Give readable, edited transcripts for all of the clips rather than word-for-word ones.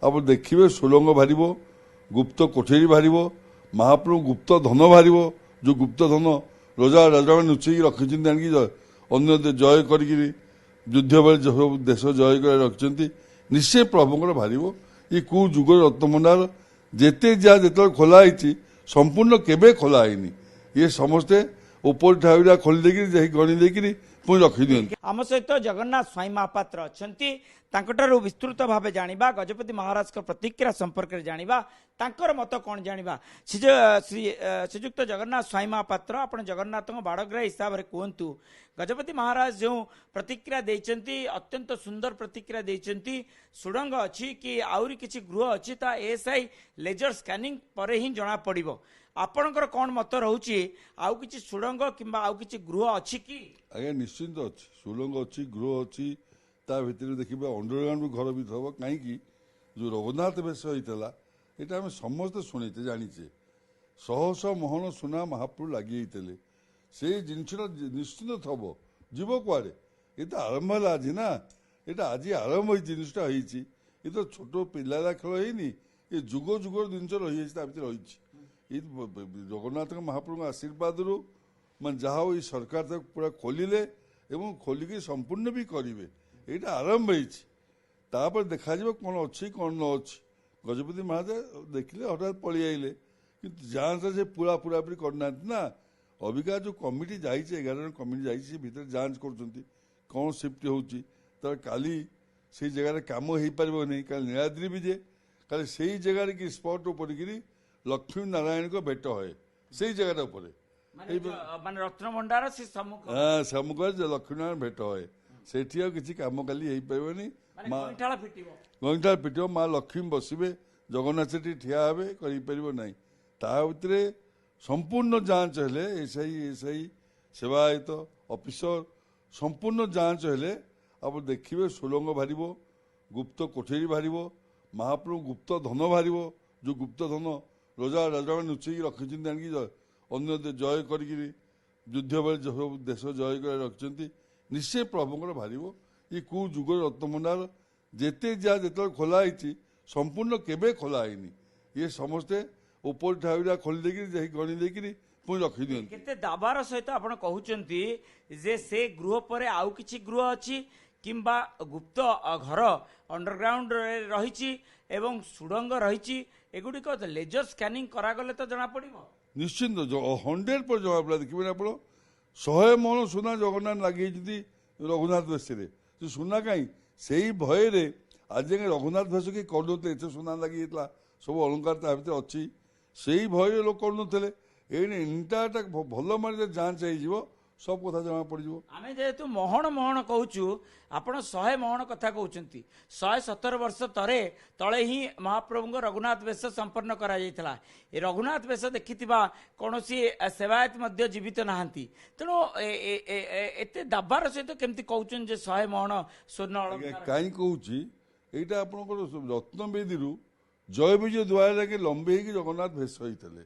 आप देखिए सुरंग बाहर गुप्त कोठरी बाहर महाप्रभु गुप्त धन बाहर जो गुप्त धन रजा राजा लुचेक रखी अन्य जय कर युद्ध बेले सब देश जय कर रखिंट निश्चय प्रभुଙ୍କର ବାହାରିବ ये कौ जुग रत्नभंडार जेते जहाँ जो खोलाई संपूर्ण केबे खोला है ये समस्ते ऊपर ठाविरा खोली देकी गणी देकी पुणी रखी दिखती। आम सहित जगन्नाथ स्वाई महापात्र अच्छा विस्तृत भाव जाना गजपति महाराज प्रतिक्रिया संपर्क में जाना तांकर मत कौन जाना श्रीजुक्त जगन्नाथ स्वाई महापात्र आप जगन्नाथ बाड़ग्राह हिसाब से कहतु गजपति महाराज जो प्रतिक्रिया देते अत्यंत सुंदर प्रतिक्रिया देते सुड़ंग अच्छी कि आउरी किसी गृह अच्छी एएसआई लेजर स्कैनिंग पर ही जना पड़ो आपणकर कौन मत रोचे आउ किसी सुड़ंग किंबा आउ किसी गृह अच्छी कि आज्ञा निश्चिंत अच्छी सुड़ंग अच्छी गृह अच्छी ता भीतर देखिए अंडरग्राउंड घर भी थब कहीं जो रघुनाथ बेश होता यहाँ आम समस्ते शुणीचे जानीचे शह शह मोहन सुना महाप्रभु लगी से जिनसा निश्चिंत थब जीव कुआड़े ये तो आरंभ है आज ना यहाँ आज आरंभ हो जिनसा ये तो छोट पिला खेल है ये जुग जुगर जिन रही रही जगन्नाथ महाप्रभु आशीर्वाद रू मैं जहाँ ये सरकार तक पूरा खोलिले एवं खोलिकी संपूर्ण भी करेंगे यहाँ आरंभ होपर देखा कौन अच्छी कौन न अच्छी गजपति महाराज देखिले हठात पलि आइले कि जांच से पूरा पूरापूरी करना ना अबिका जो कमिटी जाइए 11 जन कमिटी जाइए भीतर जांच कौन शिफ्ट होती तर काली से जगह कम हो पार नहीं कल नीलाद्री भी जे कल से जगह कि स्पॉट उपर लक्ष्मी नारायण को भेट है से जगह रत्नभंडार से सम्मुख लक्ष्मी नारायण भेट है सेठी किसी कम काली हो पारे गईठाल पिट माँ लक्ष्मी बसवे जगन्नाथ से ठिया हे करना भितर संपूर्ण जांच हेले एसआई सेवायत ऑफिसर संपूर्ण जांच हेले आप देखिए सुरंग बाहर गुप्त कोठरी बाहर महाप्रभु गुप्त धन बाहर जो गुप्त धन रजा राजा लुचेक रखी अन्य जय कर युद्ध बेले सब देश जय कर रखिंट निश्चय प्रभुଙ୍କର ବାହାରିବ ये कौ जुग रत्नभंडार जेते जहाँ जो खोला संपूर्ण केबे खोला है ये समस्ते ऊपर ठाविरा खोली देकी गणी देकी पुणी रखी दिखती केते दाबार सहित आप कहते जे से गृह पर आउ किछि गृह अच्छी किंबा गुप्त घर अंडरग्राउंड रही एवं सुड़ंग रही एगुड़िक लेजर स्कैनिंग करागले तो जना पड़ो निश्चिंत 100% जमा पड़ा देखिए आप 100 मन सुना जगन्नाथ लगे रघुनाथ बेश सुना कहीं से ही भय आज रघुनाथ बेश कि करते एत सुना लगी सब अलंकार भितर अच्छी से ही भय लोग करते इंटाटा भल मारे जांच हो सब कथा जमा पड़ आम जेहेतु मोहन मोहन कहूँ आपण 100 मोहन कथा कहते 117 वर्ष तरे तले ही महाप्रभु रघुनाथ बेश संपन्न करा रघुनाथ बेश देखि कौन सेवायत जीवित नहांती तेणु एत दाबार सहित केमती कहते 100 मोहन स्वर्ण कहीं कहूँ यहाँ आप रत्नवेदी जय विजय द्वारा लगे लंबे जगन्नाथ भेष होते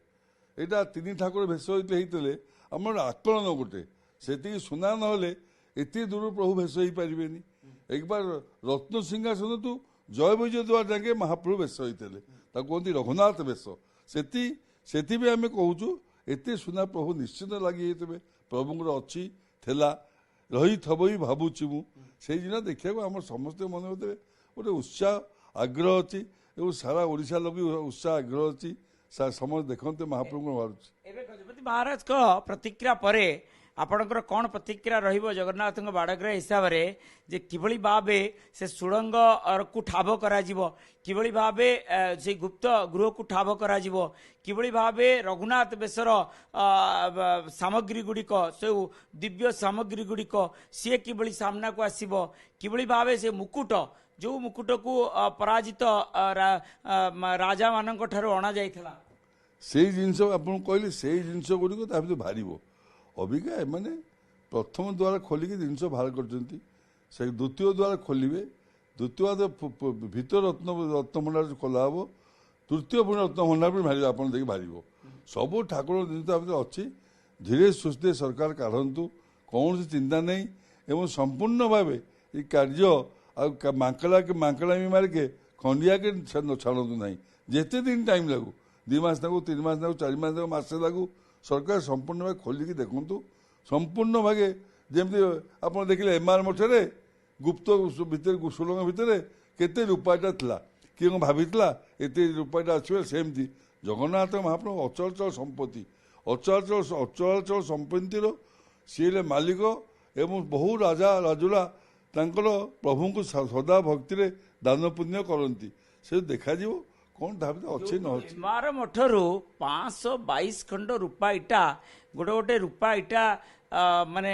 यहाँ 3 ठाकुर भेष होते आम आकलन गोटे से सुना ना एत दूर प्रभु भेष हो पारे एक बार रत्न सिंहासन तू जय विजय द्वार जाके महाप्रभु भेष होते कहते रघुनाथ भेष से आम कहूँ एत सुना प्रभु निश्चित लगी प्रभुଙ୍କର अच्छी थेला रही थब ही भावुची मुझे देखा आम समस्त मन भर गोटे उत्साह आग्रह अच्छी सारा ओडिशा लोग उत्साह आग्रह अच्छी समस्त देखते महाप्रभु बाहर गजपति महाराज को प्रतिक्रिया पर आपणकर कौन प्रतिक्रिया रहिबो जगन्नाथ बाड़ग्राह हिसाब से जे किभली भावे से सुड़ंग को ठाब करा जीवो किभली भावे से गुप्त गृह को ठाब करा जीवो किभली भावे रघुनाथ बेशर सामग्री गुड़िक से दिव्य सामग्री गुड़िक सी किभली सामना को आसीबो किभली भावे से मुकुट जो मुकुट को पराजित राजा मानक ठारू अणा जाइथिला से जिनस आप कहले से जिनस गुड़िक बाहर अबिका एमाने प्रथम द्वार खोलिकी जिनस बाहर कर द्वितीय द्वार खोलिए द्वितीय भीतर रत्नभंडार खोला हम तृतीय पुणी रत्नभंडार भी बाहर आप बाहर सब ठाकुर जिन अच्छी धीरे सुस्थे सरकार काढ़ु कौन चिंता नहीं एवं संपूर्ण भाव ये कार्य मांकड़ा मांकड़ामी मार्के ଖଣ୍ଡିଆକେ ଛାଡ଼ନ୍ତୁ ନାହିଁ, ଯେତେ ଦିନ ଟାଇମ୍ ଲାଗୁ, 2 ମାସ ଲାଗୁ, 3 ମାସ ଲାଗୁ, 4 ମାସ ଲାଗୁ, ମାସେ ଲାଗୁ, ସରକାର ସମ୍ପୂର୍ଣ୍ଣ ଭାବେ ଖୋଲିକି ଦେଖନ୍ତୁ। ସମ୍ପୂର୍ଣ୍ଣ ଭାବେ ଯେମିତି ଆପଣ ଦେଖିଲେ ଏମାର ମଠରେ ଗୁପ୍ତ ଭିତରେ ସୁଡ଼ଙ୍ଗ ଭିତରେ କେତେ ରୂପାଟା ଥିଲା, କିଏ କ'ଣ ଭାବିଥିଲା ଏତେ ରୂପାଟା ଆସିବ? ସେମିତି ଜଗନ୍ନାଥ ମହାପ୍ରଭୁ ଅଚଳାଚଳ ସମ୍ପତ୍ତି, ଅଚଳାଚଳ ସମ୍ପତ୍ତିର ସିଏ ହେଲେ ମାଲିକ ଏବଂ ବହୁ ରାଜା ରାଜୁଡ଼ା ତାଙ୍କର ପ୍ରଭୁଙ୍କୁ ସଦା ଭକ୍ତିରେ ଦାନ ପୁଣ୍ୟ କରନ୍ତି। ସେ ଦେଖାଯିବ କ'ଣ ଭାବିతే ଅଛି ନ ଅଛି। ଏମାର ମଠରୁ 522 ଖଣ୍ଡ ରୂପା ଇଟା, ଗୋଟେ ଗୋଟେ ରୂପା ଇଟା ମାନେ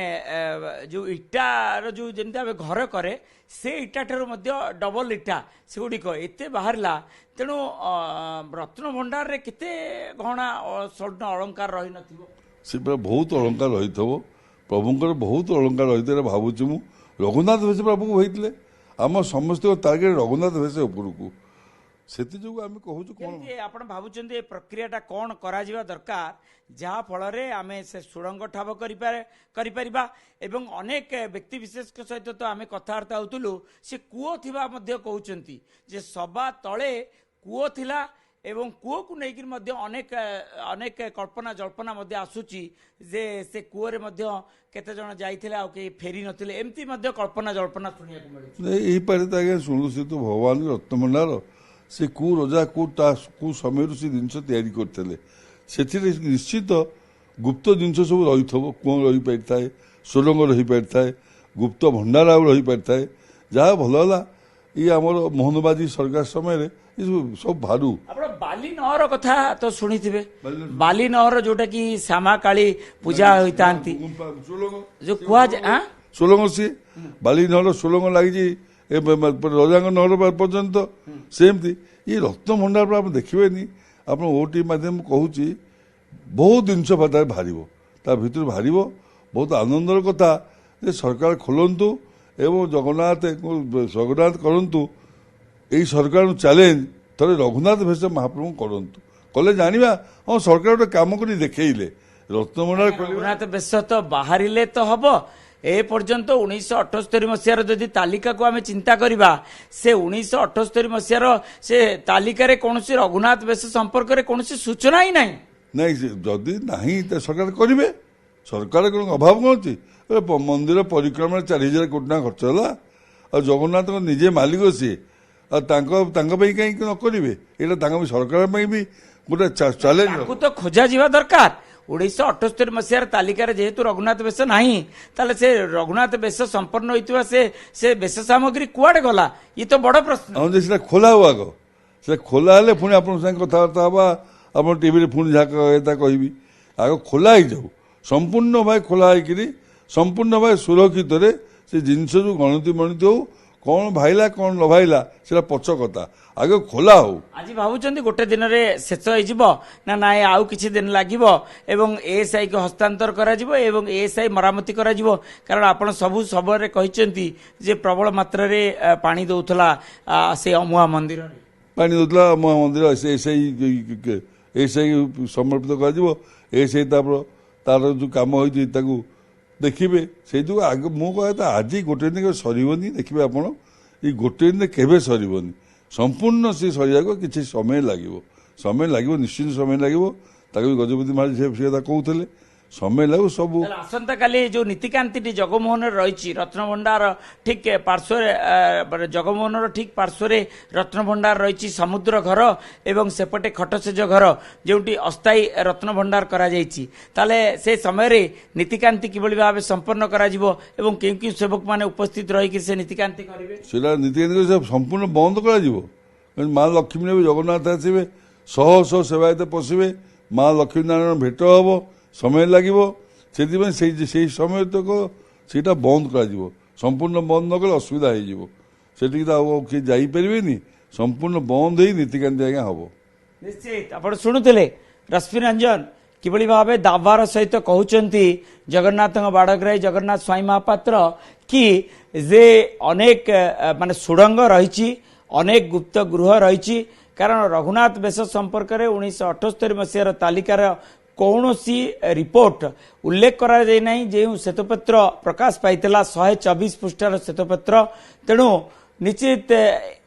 ଯୋଉ ଇଟାର ଯୋଉ ଯେମିତି ଆମେ ଘର କରେ ସେ ଇଟା ଠାରୁ ମଧ୍ୟ ଡବଲ ଇଟା ସେଗୁଡ଼ିକ ଏତେ ବାହାରିଲା। ତେଣୁ ରତ୍ନ ଭଣ୍ଡାରରେ କେତେ ଗହଣା ସ୍ୱର୍ଣ୍ଣ ଅଳଙ୍କାର ରହିନଥିବ? ସେ ପୁରା ବହୁତ ଅଳଙ୍କାର ରହିଥିବ, ପ୍ରଭୁଙ୍କର ବହୁତ ଅଳଙ୍କାର ରହିଥିବ ଭାବୁଛି ମୁଁ। ରଘୁନାଥ ବେଶ ପ୍ରଭୁଙ୍କୁ ହୋଇଥିଲେ, ଆମ ସମସ୍ତଙ୍କ ଟାର୍ଗେଟ ରଘୁନାଥ ବେଶ ଉପରକୁ, ସେଥିଯୋଗୁଁ ଆମେ କହୁଛୁ କ'ଣ ଆପଣ ଭାବୁଛନ୍ତି ଏ ପ୍ରକ୍ରିୟାଟା କ'ଣ କରାଯିବା ଦରକାର ଯାହା ଫଳରେ ଆମେ ସେ ସୁଡ଼ଙ୍ଗ ଠାବ କରିପାରିବା? ଏବଂ ଅନେକ ବ୍ୟକ୍ତି ବିଶେଷଙ୍କ ସହିତ ତ ଆମେ କଥାବାର୍ତ୍ତା ହେଉଥିଲୁ, ସେ କୂଅ ଥିବା ମଧ୍ୟ କହୁଛନ୍ତି ଯେ ସବା ତଳେ କୂଅ ଥିଲା ଏବଂ କୂଅକୁ ନେଇକି ମଧ୍ୟ ଅନେକ କଳ୍ପନା ଜଳ୍ପନା ମଧ୍ୟ ଆସୁଛି ଯେ ସେ କୂଅରେ ମଧ୍ୟ କେତେ ଜଣ ଯାଇଥିଲେ ଆଉ କେହି ଫେରି ନଥିଲେ, ଏମିତି ମଧ୍ୟ କଳ୍ପନା ଜଳ୍ପନା ଶୁଣିବାକୁ ମିଳୁଛି। ଏଇପାରେ ତ ଆଜ୍ଞା ଶୁଣୁ, ସେ ତ ଭଗବାନ ରତ୍ନଭଣ୍ଡାର, ସେ କେଉଁ ରଜା କେଉଁ ସମୟରୁ ସେ ଜିନିଷ ତିଆରି କରିଥିଲେ, ସେଥିରେ ନିଶ୍ଚିତ ଗୁପ୍ତ ଜିନିଷ ସବୁ ରହିଥିବ। କୂଅ ରହିପାରିଥାଏ, ସୁଡ଼ଙ୍ଗ ରହିପାରିଥାଏ, ଗୁପ୍ତ ଭଣ୍ଡାର ଆଉ ରହିପାରିଥାଏ। ଯାହା ଭଲ ହେଲା ଇଏ ଆମର ମୋହନବାଦୀ ସରକାର ସମୟରେ ଏସବୁ ସବୁ ଭାରୁ। ଆପଣ ବାଲି ନହର କଥା ତ ଶୁଣିଥିବେ, ବାଲି ନହର ଯୋଉଟା କି ଶ୍ୟାମା କାଳୀ ପୂଜା ହୋଇଥାନ୍ତି, ଯୋଉ କୁହାଯାଏ ସୁଡ଼ଙ୍ଗ, ସିଏ ବାଲି ନହର ସୁଡ଼ଙ୍ଗ ଲାଗିଛି ରଜାଙ୍କ ନହର ପର୍ଯ୍ୟନ୍ତ। ସେମିତି ଇଏ ରତ୍ନଭଣ୍ଡାର ଆପଣ ଦେଖିବେନି, ଆପଣ ଓଟି ମାଧ୍ୟମ କହୁଛି ବହୁତ ଜିନିଷ ବାହାରିବ, ତା ଭିତରୁ ବାହାରିବ। ବହୁତ ଆନନ୍ଦର କଥା ଯେ ସରକାର ଖୋଲନ୍ତୁ ଏବଂ ଜଗନ୍ନାଥ କରନ୍ତୁ। ଏଇ ସରକାରଙ୍କୁ ଚ୍ୟାଲେଞ୍ଜ, ଥରେ ରଘୁନାଥ ବେଶ ମହାପ୍ରଭୁ କରନ୍ତୁ, କଲେ ଜାଣିବା ହଁ ସରକାର ଗୋଟେ କାମ କରି ଦେଖେଇଲେ। ରତ୍ନଭଣ୍ଡାର ରଘୁନାଥ ବେଶ ତ ବାହାରିଲେ ତ ହବ। ଏ ପର୍ଯ୍ୟନ୍ତ 1978 ମସିହାର ଯଦି ତାଲିକାକୁ ଆମେ ଚିନ୍ତା କରିବା, ସେ 1978 ମସିହାର ସେ ତାଲିକାରେ କୌଣସି ରଘୁନାଥ ବେଶ ସମ୍ପର୍କରେ କୌଣସି ସୂଚନା ହିଁ ନାହିଁ। ନାଇଁ, ଯଦି ନାହିଁ ସରକାର କରିବେ। ସରକାର କ'ଣ ଅଭାବ କ'ଣ ଅଛି? ମନ୍ଦିର ପରିକ୍ରମାରେ 4000 କୋଟି ଟଙ୍କା ଖର୍ଚ୍ଚ ହେଲା, ଆଉ ଜଗନ୍ନାଥଙ୍କ ନିଜେ ମାଲିକ ସିଏ, ଆଉ ତାଙ୍କ ପାଇଁ କାହିଁକି ନ କରିବେ? ଏଇଟା ତାଙ୍କ ସରକାର ପାଇଁ ବି ଗୋଟେ ଚ୍ୟାଲେଞ୍ଜ। ତାକୁ ତ ଖୋଜା ଯିବା ଦରକାର। 1978 ମସିହାର ତାଲିକାରେ ଯେହେତୁ ରଘୁନାଥ ବେଶ ନାହିଁ, ତାହେଲେ ସେ ରଘୁନାଥ ବେଶ ସମ୍ପନ୍ନ ହୋଇଥିବା ସେ ବେଶ ସାମଗ୍ରୀ କୁଆଡେ ଗଲା? ଇଏ ତ ବଡ ପ୍ରଶ୍ନ। ସେଟା ଖୋଲା ହବ, ଆଗ ସେଟା ଖୋଲା ହେଲେ ପୁଣି ଆପଣଙ୍କ ସାଙ୍ଗେ କଥାବାର୍ତ୍ତା ହବା, ଆପଣ ଟିଭିରେ ପୁଣି ଯାହା କହିବି। ଆଗ ଖୋଲା ହେଇଯାଉ, ସମ୍ପୂର୍ଣ୍ଣ ଭାବେ ଖୋଲା ହେଇକିରି ସମ୍ପୂର୍ଣ୍ଣ ଭାବେ ସୁରକ୍ଷିତରେ ସେ ଜିନିଷ ଯୋଉ ଗଣତି ହଉ, କ'ଣ ଭାଇଲା କ'ଣ ନ ଭାଇଲା ସେଟା ପଛ କଥା, ଆଗ ଖୋଲା ହଉ। ଆଜି ଭାବୁଛନ୍ତି ଗୋଟେ ଦିନରେ ଶେଷ ହେଇଯିବ ନା ନାଇଁ ଆଉ କିଛି ଦିନ ଲାଗିବ ଏବଂ ଏଏସ୍ଆଇ କୁ ହସ୍ତାନ୍ତର କରାଯିବ ଏବଂ ଏଏସ୍ଆଇ ମରାମତି କରାଯିବ? କାରଣ ଆପଣ ସବୁ ସମୟରେ କହିଛନ୍ତି ଯେ ପ୍ରବଳ ମାତ୍ରାରେ ପାଣି ଦଉଥିଲା ସେ ଅମୁଆ ମନ୍ଦିରରେ, ପାଣି ଦଉଥିଲା ଅମୁଆ ମନ୍ଦିର। ଏଏସ୍ଆଇ ସମର୍ପିତ କରାଯିବ। ଏଏସ୍ଆଇ ତାର ଯୋଉ କାମ ହେଇଛି ତାକୁ ଦେଖିବେ। ସେଇ ଯୋଗୁଁ ଆଗ ମୁଁ କହିବା କଥା, ଆଜି ଗୋଟେ ଦିନ କେବେ ସରିବନି। ଦେଖିବେ ଆପଣ, ଏଇ ଗୋଟେ ଦିନ କେବେ ସରିବନି, ସମ୍ପୂର୍ଣ୍ଣ ସେ ସରିବାକୁ କିଛି ସମୟ ଲାଗିବ। ନିଶ୍ଚିତ ସମୟ ଲାଗିବ। ତାକୁ ବି ଗଜପତି ମହାରାଜ ସେ କଥା କହୁଥିଲେ, ସମୟ ଲାଗୁ ସବୁ। ଆସନ୍ତାକାଲି ଯୋଉ ନୀତିକାନ୍ତିଟି ଜଗମୋହନରେ ରହିଛି, ରତ୍ନଭଣ୍ଡାର ଠିକ ପାର୍ଶ୍ୱରେ, ଜଗମୋହନର ଠିକ ପାର୍ଶ୍ୱରେ ରତ୍ନଭଣ୍ଡାର ରହିଛି, ସମୁଦ୍ର ଘର ଏବଂ ସେପଟେ ଖଟଶେଜ ଘର ଯେଉଁଠି ଅସ୍ଥାୟୀ ରତ୍ନଭଣ୍ଡାର କରାଯାଇଛି। ତାହେଲେ ସେ ସମୟରେ ନୀତିକାନ୍ତି କିଭଳି ଭାବେ ସମ୍ପନ୍ନ କରାଯିବ ଏବଂ କେଉଁ କେଉଁ ସେବକ ମାନେ ଉପସ୍ଥିତ ରହିକି ସେ ନୀତିକାନ୍ତି କରିବେ? ସେଟା ନୀତିକାନ୍ତି ସମ୍ପୂର୍ଣ୍ଣ ବନ୍ଦ କରାଯିବ। ମା ଲକ୍ଷ୍ମୀ ନେବେ, ଜଗନ୍ନାଥ ଆସିବେ, ଶହ ଶହ ସେବାୟତ ପଶିବେ, ମା ଲକ୍ଷ୍ମୀ ନାରାୟଣ ଭେଟ ହବ, ସମୟ ଲାଗିବ। ସେଥିପାଇଁ ସେଇ ସମୟ ତକ ସେଇଟା ବନ୍ଦ କରାଯିବ। ସମ୍ପୂର୍ଣ୍ଣ ବନ୍ଦ ନ କଲେ ଅସୁବିଧା ହେଇଯିବ, ସେଠିକି ତ ଆଉ କିଏ ଯାଇପାରିବେନି। ସମ୍ପୂର୍ଣ୍ଣ ବନ୍ଦ ହେଇ ନୀତିକାନ୍ତି ଆଜ୍ଞା ହବ। ନିଶ୍ଚିତ ଆପଣ ଶୁଣୁଥିଲେ ରଶ୍ମି ରଞ୍ଜନ କିଭଳି ଭାବେ ଦାବାର ସହିତ କହୁଛନ୍ତି ଜଗନ୍ନାଥଙ୍କ ବାଡ଼ଗ୍ରାହୀ ଜଗନ୍ନାଥ ସ୍ୱାଇଁ ମହାପାତ୍ର କି ଯେ ଅନେକ ମାନେ ସୁଡ଼ଙ୍ଗ ରହିଛି, ଅନେକ ଗୁପ୍ତ ଗୃହ ରହିଛି। କାରଣ ରଘୁନାଥ ବେଶ ସମ୍ପର୍କରେ 1978 ମସିହାର ତାଲିକାର କୌଣସି ରିପୋର୍ଟ ଉଲ୍ଲେଖ କରାଯାଇ ନାହିଁ। ଯେଉଁ ଶ୍ଵେତପତ୍ର ପ୍ରକାଶ ପାଇଥିଲା 124 ପୃଷ୍ଠାର ଶ୍ଵେତପତ୍ର। ତେଣୁ ନିଶ୍ଚିତ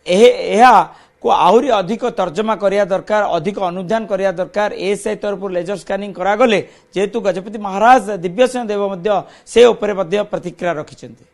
ଏହା को आहरी अधिक तर्जमा करिया दरकार अधिक अनुध्यान करिया दरकार एएसआई तरफ लेजर स्कानिंग करागले जेहेतु गजपति महाराज दिव्यसिंह देव मध्य से उपरे मध्य प्रतिक्रिया रखिछन्ति।